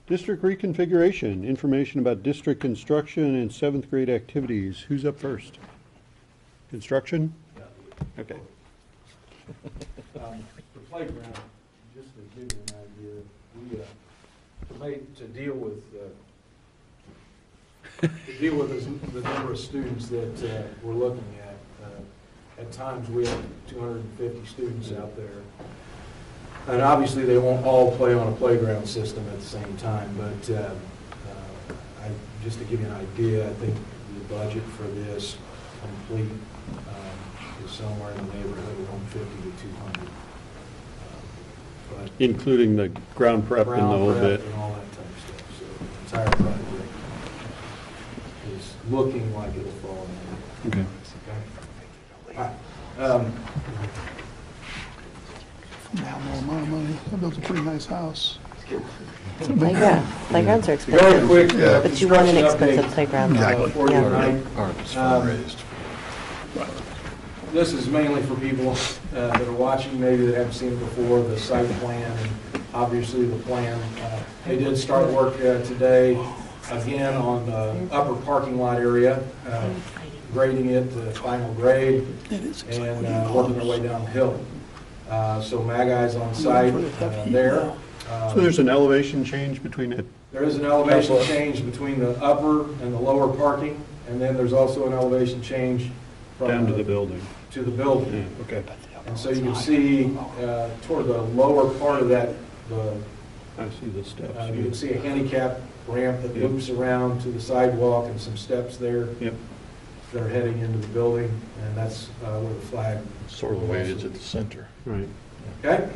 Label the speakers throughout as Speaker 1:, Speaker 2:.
Speaker 1: District reconfiguration, information about district construction and 7th grade activities. Who's up first? Construction? Okay.
Speaker 2: The playground, just to give you an idea, we made to deal with the number of students that we're looking at. At times, we have 250 students out there. And obviously, they won't all play on a playground system at the same time, but just to give you an idea, I think the budget for this complete is somewhere in the neighborhood of 150 to 200. But
Speaker 1: Including the ground prep and the whole bit.
Speaker 2: And all that type of stuff. So the entire project is looking like it'll fall in.
Speaker 1: Okay.
Speaker 2: All right.
Speaker 3: Now more money. I built a pretty nice house.
Speaker 4: Playground. Playgrounds are
Speaker 2: Very
Speaker 4: expensive.
Speaker 2: quick,
Speaker 4: But you want an
Speaker 2: construction
Speaker 4: expensive
Speaker 2: update,
Speaker 4: playground.
Speaker 2: for you
Speaker 4: Yeah.
Speaker 2: tonight. This is mainly for people that are watching, maybe that haven't seen it before, the site plan and obviously the plan. They did start work today, again, on the upper parking lot area, grading it to final grade and working their way downhill. So MAGI's on site there.
Speaker 1: So there's an elevation change between it?
Speaker 2: There is an elevation change between the upper and the lower parking, and then there's also an elevation change from
Speaker 1: Down to the building.
Speaker 2: To the building.
Speaker 1: Yeah, okay.
Speaker 2: And so you can see toward the lower part of that,
Speaker 1: I see the steps.
Speaker 2: you can see a handicap ramp that loops around to the sidewalk and some steps there.
Speaker 1: Yep.
Speaker 2: That are heading into the building, and that's where the flag.
Speaker 5: Sort of the way it is at the center.
Speaker 1: Right.
Speaker 2: Okay.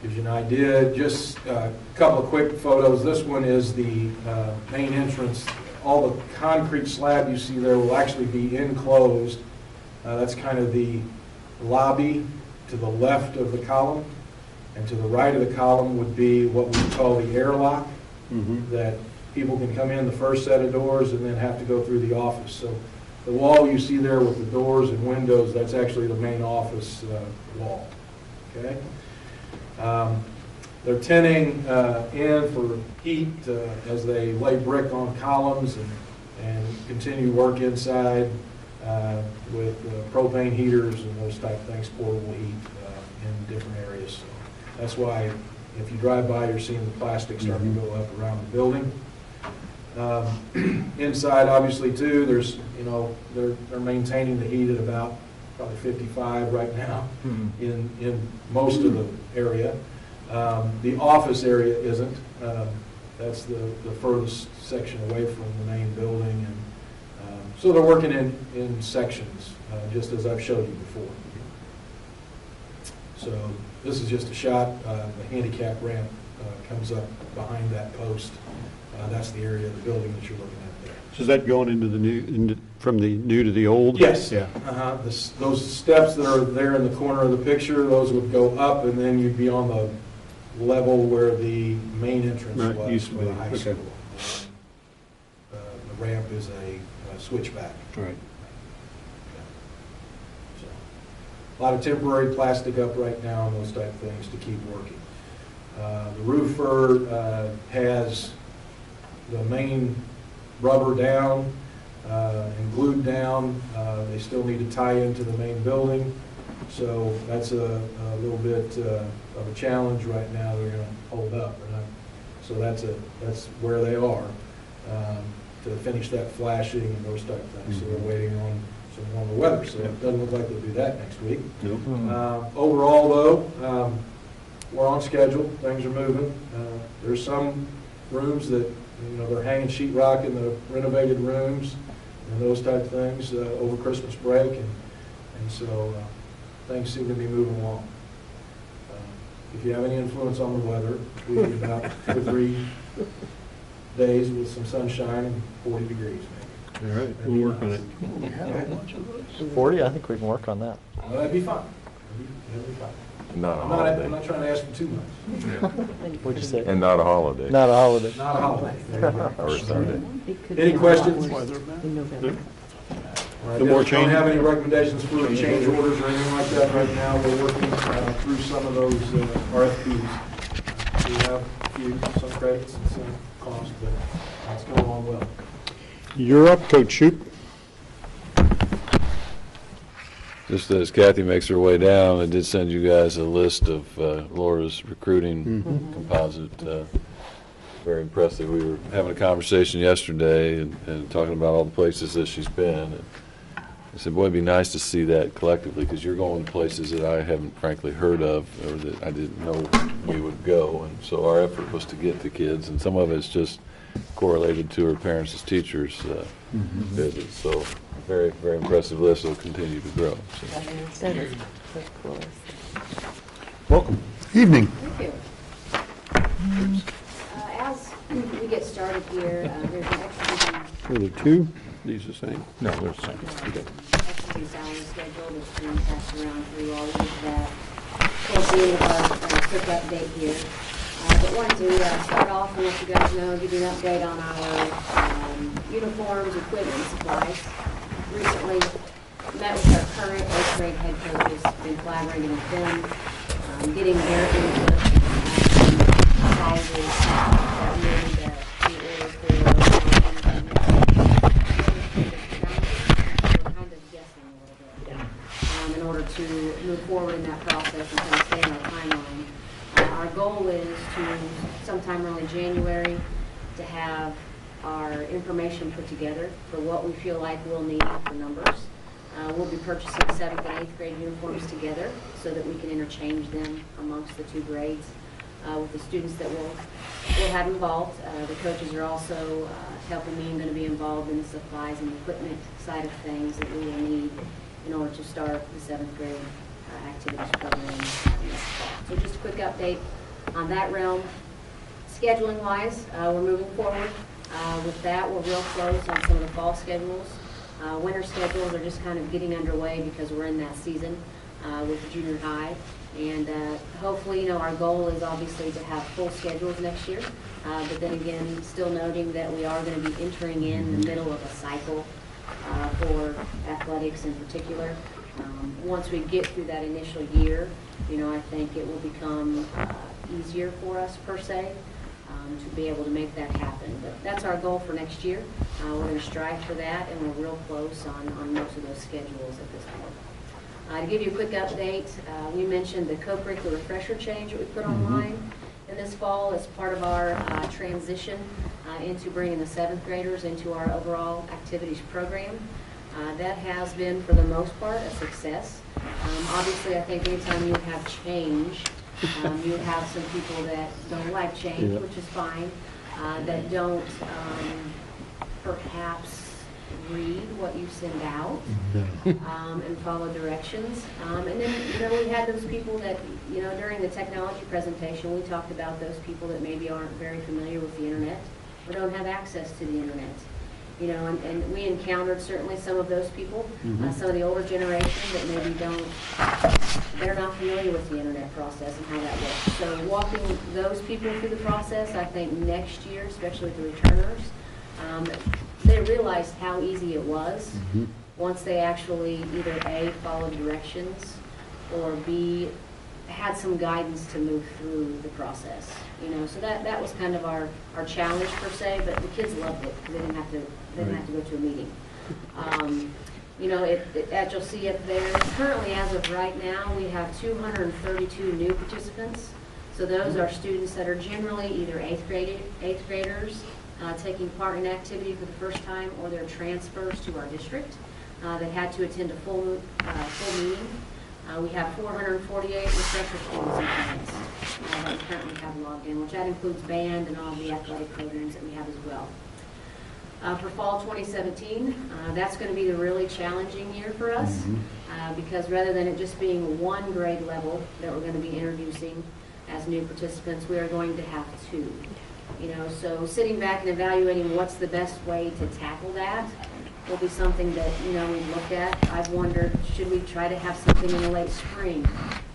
Speaker 2: Gives you an idea. Just a couple of quick photos. This one is the main entrance. All the concrete slab you see there will actually be enclosed. That's kind of the lobby to the left of the column, and to the right of the column would be what we call the airlock. That people can come in the first set of doors and then have to go through the office. So the wall you see there with the doors and windows, that's actually the main office wall. Okay. They're tinning in for heat as they lay brick on columns and continue work inside with propane heaters and those type of things, portable heat in different areas. So that's why if you drive by, you're seeing the plastic starting to go up around the building. Inside, obviously, too, there's, they're maintaining the heat at about probably 55 right now in most of the area. The office area isn't. That's the furthest section away from the main building. And so they're working in sections, just as I've showed you before. So this is just a shot. The handicap ramp comes up behind that post. That's the area of the building that you're looking at there.
Speaker 1: So is that going into the new, from the new to the old?
Speaker 2: Yes.
Speaker 1: Yeah.
Speaker 2: Those steps that are there in the corner of the picture, those would go up, and then you'd be on the level where the main entrance was
Speaker 1: Used to
Speaker 2: for
Speaker 1: be.
Speaker 2: the high
Speaker 1: Okay.
Speaker 2: school. The ramp is a switchback.
Speaker 1: Right.
Speaker 2: So, a lot of temporary plastic up right now and those type of things to keep working. The roofer has the main rubber down and glued down. They still need to tie into the main building. So that's a little bit of a challenge right now. They're going to hold up. So that's where they are to finish that flashing and those type of things. So they're waiting on some warmer weather. So it doesn't look like they'll do that next week.
Speaker 1: Nope.
Speaker 2: Overall, though, we're on schedule. Things are moving. There's some rooms that, they're hanging sheetrock in the renovated rooms and those type of things over Christmas break. And so things seem to be moving along. If you have any influence on the weather, we need about 2 or 3 days with some sunshine and 40 degrees maybe.
Speaker 1: All right, we'll work on it.
Speaker 3: We had a whole bunch of those.
Speaker 5: 40, I think we can work on that.
Speaker 2: Well, that'd be fine. That'd be fine.
Speaker 6: Not a
Speaker 2: I'm
Speaker 6: holiday.
Speaker 2: not trying to ask for too much.
Speaker 5: What'd you say?
Speaker 6: And not a holiday.
Speaker 5: Not a holiday.
Speaker 2: Not a holiday. There you go.
Speaker 6: Or a Sunday.
Speaker 2: Any questions?
Speaker 4: In November.
Speaker 1: No more
Speaker 2: Don't
Speaker 1: change?
Speaker 2: have any recommendations for change orders or anything like that right now. We're working through some of those RFPs to have some credits and some costs, but it's going along well.
Speaker 1: You're up, Coach Shoup.
Speaker 6: Just as Kathy makes her way down, I did send you guys a list of Laura's recruiting composite. Very impressive. We were having a conversation yesterday and talking about all the places that she's been. And I said, boy, it'd be nice to see that collectively, because you're going to places that I haven't frankly heard of or that I didn't know we would go. And so our effort was to get the kids, and some of it's just correlated to her parents as teachers visits. So very, very impressive list. It'll continue to grow. So.
Speaker 4: That is the coolest.
Speaker 1: Welcome.
Speaker 3: Evening.
Speaker 7: Thank you. As we get started here, there's an extra
Speaker 1: Are there two? These the same?
Speaker 5: No, they're the same.
Speaker 7: extra salary schedule that's being passed around for you all. Use that towards the end of our quick update here. But wanted to start off and let you guys know, give you an update on our uniforms, equipment, and supplies. Recently met with our current 8th grade head coaches, been collaborating with them, getting their input, sizes that we need to order for. We're kind of guessing a little bit in order to move forward in that process and kind of stay in our timeline. Our goal is to, sometime early January, to have our information put together for what we feel like we'll need for numbers. We'll be purchasing 7th and 8th grade uniforms together so that we can interchange them amongst the two grades with the students that we'll have involved. The coaches are also helping me and going to be involved in the supplies and equipment side of things that we will need in order to start the 7th grade activities program this fall. So just a quick update on that realm. Scheduling wise, we're moving forward. With that, we're real close on some of the fall schedules. Winter schedules are just kind of getting underway because we're in that season with junior high. And hopefully, our goal is obviously to have full schedules next year. But then again, still noting that we are going to be entering in the middle of a cycle for athletics in particular. Once we get through that initial year, I think it will become easier for us per se to be able to make that happen. But that's our goal for next year. We're going to strive for that, and we're real close on most of those schedules at this point. To give you a quick update, we mentioned the co-curricular refresher change that we put online in this fall as part of our transition into bringing the 7th graders into our overall activities program. That has been, for the most part, a success. Obviously, I think anytime you have change, you have some people that don't like change, which is fine, that don't perhaps read what you send out and follow directions. And then, we had those people that, during the technology presentation, we talked about those people that maybe aren't very familiar with the internet or don't have access to the internet. And we encountered certainly some of those people, some of the older generation that maybe they're not familiar with the internet process and how that works. So walking those people through the process, I think next year, especially with the returners, they realized how easy it was once they actually either A, followed directions, or B, had some guidance to move through the process. So that was kind of our challenge per se, but the kids loved it. They didn't have to go to a meeting. As you'll see up there, currently as of right now, we have 232 new participants. So those are students that are generally either 8th graders taking part in activity for the first time, or they're transfers to our district that had to attend a full meeting. We have 448 refresher students in class that we currently have logged in, which that includes band and all the athletic programs that we have as well. For fall 2017, that's going to be the really challenging year for us because rather than it just being one grade level that we're going to be introducing as new participants, we are going to have 2. So sitting back and evaluating what's the best way to tackle that will be something that, we've looked at. I've wondered, should we try to have something in the late spring,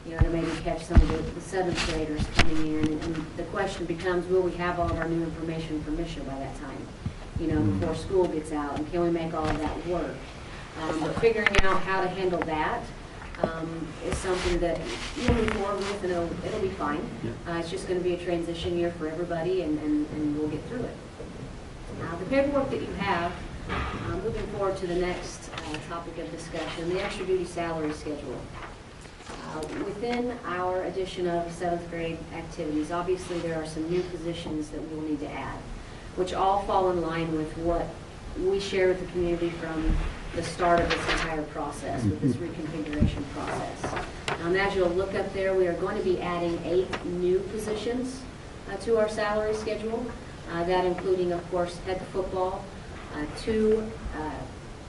Speaker 7: to maybe catch some of the 7th graders coming in. And the question becomes, will we have all of our new information from Misha by that time, before school gets out, and can we make all of that work? But figuring out how to handle that is something that you'll move forward with, and it'll be fine. It's just going to be a transition year for everybody, and we'll get through it. The paperwork that you have, moving forward to the next topic of discussion, the extra duty salary schedule. Within our addition of 7th grade activities, obviously there are some new positions that we will need to add, which all fall in line with what we share with the community from the start of this entire process, with this reconfiguration process. As you'll look up there, we are going to be adding 8 new positions to our salary schedule, that including, of course, head football, 2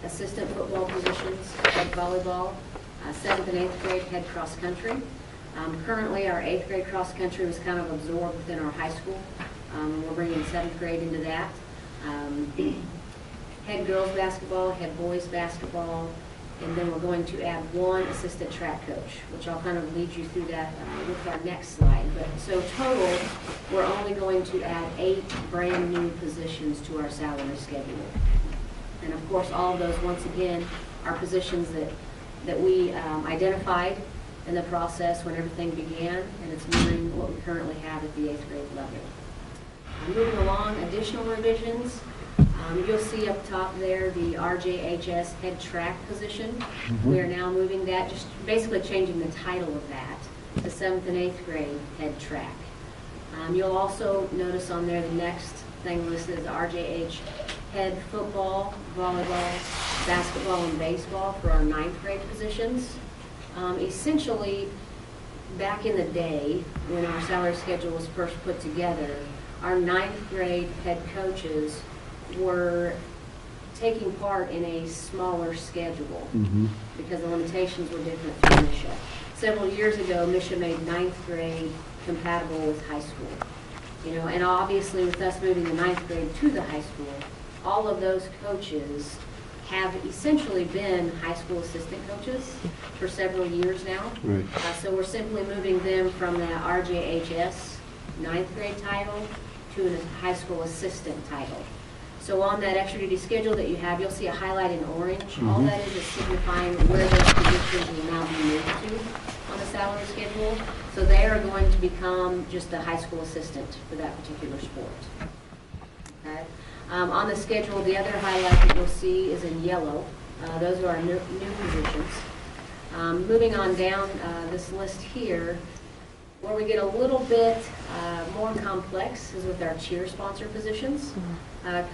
Speaker 7: assistant football positions, head volleyball, 7th and 8th grade head cross country. Currently, our 8th grade cross country was kind of absorbed within our high school. We're bringing 7th grade into that. Head girls basketball, head boys basketball, and then we're going to add 1 assistant track coach, which I'll kind of lead you through that with our next slide. But so total, we're only going to add 8 brand new positions to our salary schedule. And of course, all of those, once again, are positions that we identified in the process when everything began, and it's mirroring what we currently have at the 8th grade level. Moving along, additional revisions. You'll see up top there the RJHS head track position. We are now moving that, just basically changing the title of that to 7th and 8th grade head track. You'll also notice on there the next thing listed is RJH head football, volleyball, basketball, and baseball for our 9th grade positions. Essentially, back in the day when our salary schedule was first put together, our 9th grade head coaches were taking part in a smaller schedule because the limitations were different through Misha. Several years ago, Misha made 9th grade compatible with high school. And obviously with us moving the 9th grade to the high school, all of those coaches have essentially been high school assistant coaches for several years now.
Speaker 1: Right.
Speaker 7: So we're simply moving them from the RJHS 9th grade title to a high school assistant title. So on that extra duty schedule that you have, you'll see a highlight in orange. All that is signifying where those positions will now be moved to on the salary schedule. So they are going to become just a high school assistant for that particular sport. Okay. On the schedule, the other highlight that you'll see is in yellow. Those are our new positions. Moving on down this list here, where we get a little bit more complex is with our cheer sponsor positions.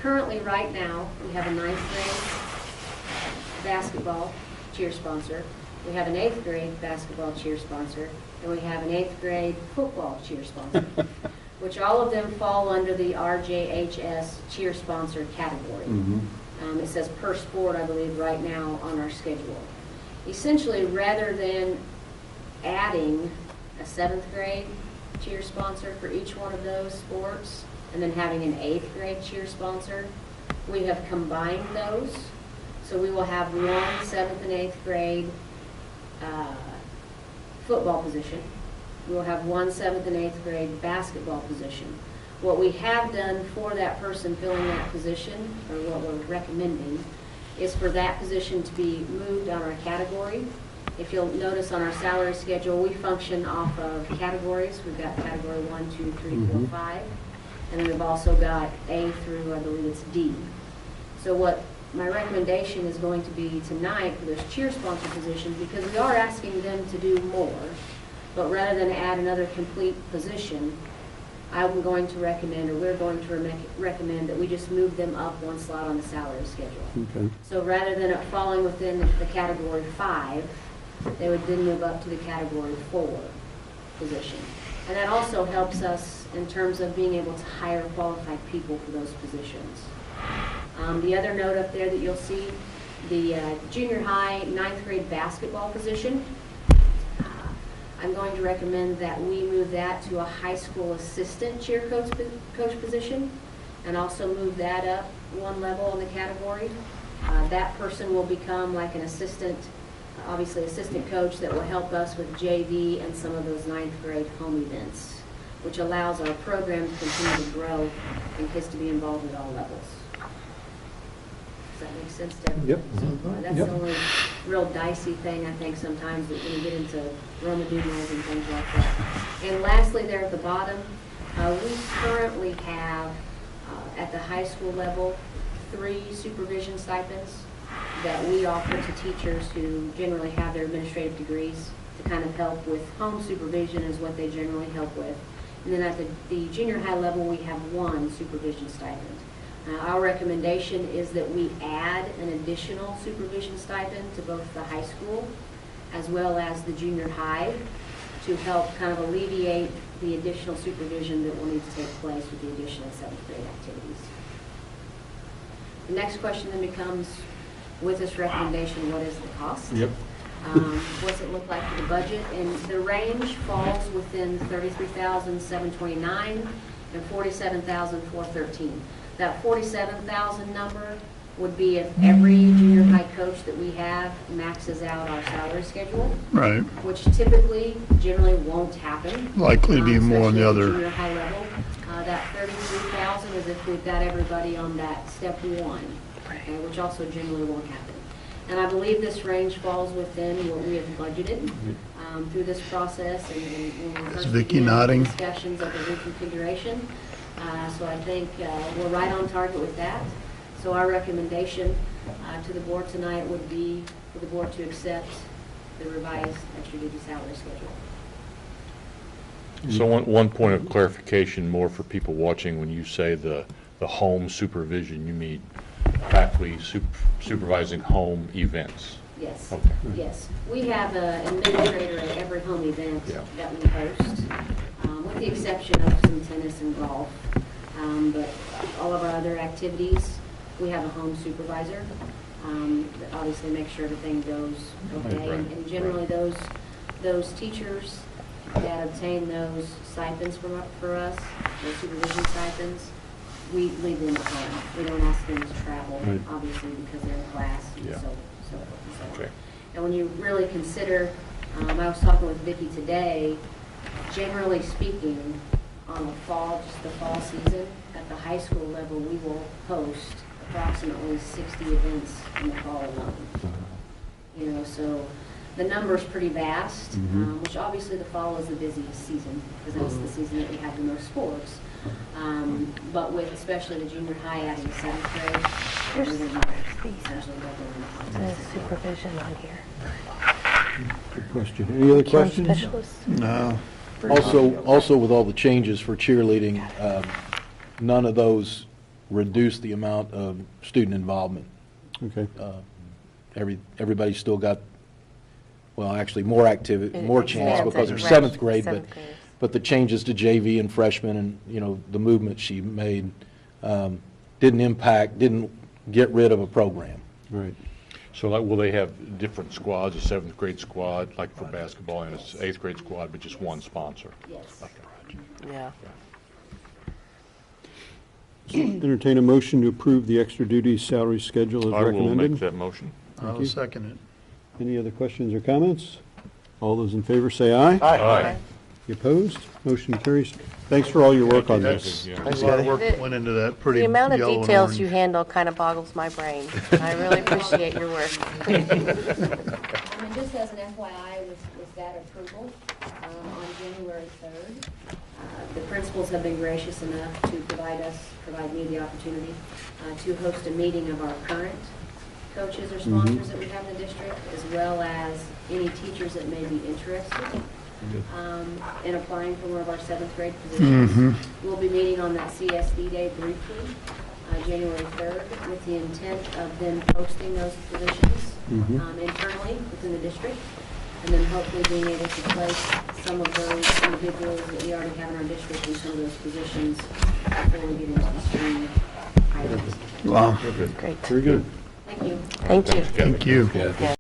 Speaker 7: Currently, right now, we have a 9th grade basketball cheer sponsor, we have an 8th grade basketball cheer sponsor, and we have an 8th grade football cheer sponsor, which all of them fall under the RJHS cheer sponsor category. It says per sport, I believe, right now on our schedule. Essentially, rather than adding a 7th grade cheer sponsor for each one of those sports, and then having an 8th grade cheer sponsor, we have combined those. So we will have 1 7th and 8th grade football position. We will have 1 7th and 8th grade basketball position. What we have done for that person filling that position, or what we're recommending, is for that position to be moved on our category. If you'll notice on our salary schedule, we function off of categories. We've got category 1, 2, 3, 4, 5. And then we've also got A through, I believe it's D. So what my recommendation is going to be tonight for those cheer sponsor positions, because we are asking them to do more, but rather than add another complete position, I'm going to recommend, or we're going to recommend, that we just move them up 1 slot on the salary schedule.
Speaker 1: Okay.
Speaker 7: So rather than it falling within the category 5, they would then move up to the category 4 position. And that also helps us in terms of being able to hire qualified people for those positions. The other note up there that you'll see, the junior high 9th grade basketball position, I'm going to recommend that we move that to a high school assistant cheer coach position, and also move that up 1 level in the category. That person will become like an assistant, obviously assistant coach, that will help us with JV and some of those 9th grade home events, which allows our program to continue to grow and kids to be involved at all levels. Does that make sense to everyone?
Speaker 1: Yep.
Speaker 7: So that's the only real dicey thing, I think, sometimes that when you get into Roman numerals and things like that. And lastly, there at the bottom, we currently have, at the high school level, 3 supervision stipends that we offer to teachers who generally have their administrative degrees to kind of help with home supervision is what they generally help with. And then at the junior high level, we have 1 supervision stipend. Our recommendation is that we add an additional supervision stipend to both the high school as well as the junior high to help kind of alleviate the additional supervision that will need to take place with the addition of 7th grade activities. The next question then becomes, with this recommendation, what is the cost?
Speaker 1: Yep.
Speaker 7: What's it look like for the budget? And the range falls within $33,729 and $47,413. That $47,000 number would be if every junior high coach that we have maxes out our salary schedule,
Speaker 3: Right.
Speaker 7: which typically, generally won't happen.
Speaker 3: Likely to be more on the
Speaker 7: especially at
Speaker 3: other.
Speaker 7: Junior high level. That $33,000 is if we've got everybody on that step 1, okay, which also generally won't happen. And I believe this range falls within what we have budgeted through this process and when we
Speaker 3: Is
Speaker 7: first
Speaker 3: Vicki
Speaker 7: began
Speaker 3: nodding?
Speaker 7: discussions of the reconfiguration. So I think we're right on target with that. So our recommendation to the board tonight would be for the board to accept the revised extra duty salary schedule.
Speaker 8: So one point of clarification more for people watching, when you say the home supervision, you mean faculty supervising home events?
Speaker 7: Yes,
Speaker 8: Okay.
Speaker 7: yes. We have an administrator at every home event
Speaker 8: Yeah.
Speaker 7: that we host, with the exception of some tennis and golf. But all of our other activities, we have a home supervisor that obviously makes sure everything goes okay.
Speaker 8: Right,
Speaker 7: And generally, those teachers that obtain those stipends for us, those supervision stipends, we leave them at home. We don't ask them to travel,
Speaker 1: Right.
Speaker 7: obviously, because they're in class and
Speaker 8: Yeah.
Speaker 7: so forth and so on.
Speaker 8: Okay.
Speaker 7: And when you really consider, I was talking with Vicki today, generally speaking, on the fall, just the fall season, at the high school level, we will host approximately 60 events in the fall alone. You know, so the number's pretty vast, which obviously the fall is the busiest season, because that's the season that we have the most sports. But with especially the junior high adding 7th grade,
Speaker 4: Here's
Speaker 7: we're going to
Speaker 4: these,
Speaker 7: essentially doubling the
Speaker 4: the
Speaker 7: contest.
Speaker 4: supervision on here.
Speaker 1: Good question. Any other
Speaker 4: Term
Speaker 1: questions?
Speaker 4: specialists.
Speaker 3: No.
Speaker 9: Also with all the changes for cheerleading, none of those reduce the amount of student involvement.
Speaker 1: Okay.
Speaker 9: Everybody's still got, well, actually more activity, more chance because they're
Speaker 4: Right.
Speaker 9: 7th grade,
Speaker 4: Seventh graders.
Speaker 9: but the changes to JV and freshmen and, the movement she made didn't get rid of a program.
Speaker 1: Right.
Speaker 8: So will they have different squads, a 7th grade squad, like for basketball, and an 8th grade squad, but just one sponsor?
Speaker 7: Yes.
Speaker 4: Yeah.
Speaker 1: Entertain a motion to approve the extra duty salary schedule as
Speaker 8: I will
Speaker 1: recommended.
Speaker 8: make that motion.
Speaker 3: I'll
Speaker 1: you.
Speaker 3: second it.
Speaker 1: Any other questions or comments? All those in favor say aye.
Speaker 8: Aye.
Speaker 1: You opposed? Motion carries. Thanks for all your work on
Speaker 3: That's,
Speaker 1: this.
Speaker 3: a lot of work
Speaker 4: The-
Speaker 3: went into that pretty
Speaker 4: The amount of
Speaker 3: yellow and
Speaker 4: details
Speaker 3: orange.
Speaker 4: you handle kind of boggles my brain. I really appreciate your work.
Speaker 7: And just as an FYI, with that approval, on January 3rd, the principals have been gracious enough to provide me the opportunity to host a meeting of our current coaches or sponsors that we have in the district, as well as any teachers that may be interested in applying for one of our 7th grade positions. We'll be meeting on that CSD day briefly, January 3rd, with the intent of then posting those positions internally within the district, and then hopefully being able to place some of those individuals that we already have in our district in some of those positions before we get into the spring hiring.
Speaker 3: Wow.
Speaker 4: Great.
Speaker 1: Very good.
Speaker 7: Thank you.
Speaker 4: Thank you.
Speaker 3: Thank you.
Speaker 4: Yeah.